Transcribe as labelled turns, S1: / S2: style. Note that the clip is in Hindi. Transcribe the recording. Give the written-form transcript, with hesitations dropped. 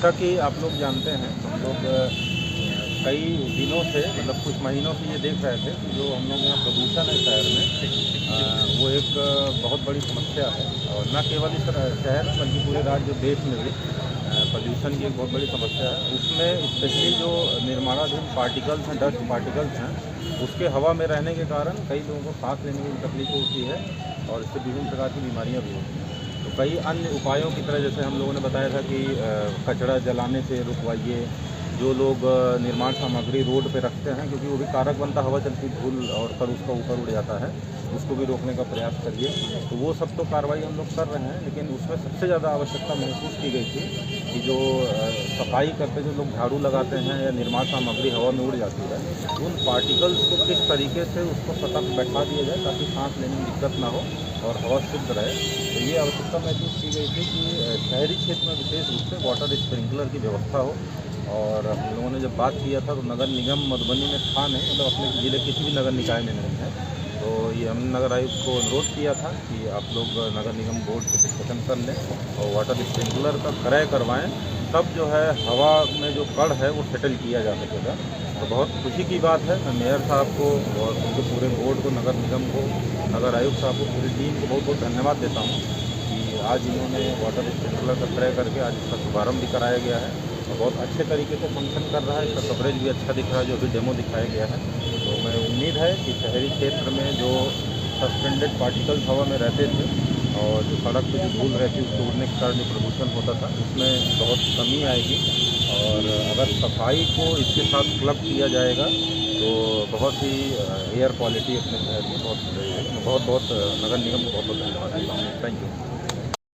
S1: जैसा कि आप लोग जानते हैं, हम लोग कई दिनों से मतलब कुछ महीनों से ये देख रहे थे कि जो हम लोग यहाँ प्रदूषण है शहर में, वो एक बहुत बड़ी समस्या है। और न केवल इस शहर में बल्कि पूरे राज्य देश में भी पोल्यूशन की एक बहुत बड़ी समस्या है। उसमें स्पेशली जो निर्माणाधीन पार्टिकल्स हैं, डस्ट पार्टिकल्स हैं, उसके हवा में रहने के कारण कई लोगों को सांस लेने में तकलीफ होती है और इससे विभिन्न प्रकार की बीमारियाँ भी होती हैं। तो कई अन्य उपायों की तरह जैसे हम लोगों ने बताया था कि कचरा जलाने से रुकवाइए, जो लोग निर्माण सामग्री रोड पे रखते हैं, क्योंकि वो भी कारक बनता, हवा चलती धूल और कर उसका ऊपर उड़ जाता है, उसको भी रोकने का प्रयास करिए। तो वो सब तो कार्रवाई हम लोग कर रहे हैं, लेकिन उसमें सबसे ज़्यादा आवश्यकता महसूस की गई थी कि जो सफाई करते जो लोग झाड़ू लगाते हैं या निर्माण सामग्री हवा में उड़ जाती है, उन पार्टिकल्स को किस तरीके से उसको सतर्क बैठा दिया जाए ताकि सांस लेने में दिक्कत ना हो और हवा शुद्ध रहे। तो ये आवश्यकता महसूस की गई थी कि शहरी क्षेत्र में विशेष रूप से वाटर स्प्रिंकलर की व्यवस्था हो। और हम लोगों ने जब बात किया था तो नगर निगम मधुबनी में था नहीं, मतलब अपने ज़िले किसी भी नगर निकाय में नहीं है। तो ये हमने नगर आयुक्त को अनुरोध किया था कि आप लोग नगर निगम बोर्ड से डिस्कशन कर लें और वाटर स्प्रिंकलर का क्रय करवाएं, तब जो है हवा में जो कण है वो सेटल किया जा सकेगा। तो बहुत खुशी की बात है। मैं मेयर साहब को और उनके पूरे बोर्ड को, नगर निगम को, नगर आयुक्त साहब को, पूरी टीम को बहुत बहुत धन्यवाद देता हूँ कि आज इन्होंने वाटर स्प्रिंकलर का क्रय करके आज इसका शुभारम्भ भी कराया गया है और बहुत अच्छे तरीके से फंक्शन कर रहा है। इसका कवरेज भी अच्छा दिख रहा है, जो भी डेमो दिखाया गया है। तो मैं उम्मीद है कि शहरी क्षेत्र में जो सस्पेंडेड पार्टिकल्स हवा में रहते थे और जो सड़क पे जो धूल रहती है उसके उड़ने के कारण जो प्रदूषण होता था, उसमें बहुत कमी आएगी। और अगर सफाई को इसके साथ क्लब किया जाएगा तो बहुत ही एयर क्वालिटी अपने शहर की बहुत सुधरेगी। मैं बहुत बहुत नगर निगम को बहुत बहुत धन्यवाद देता हूँ। Thank you.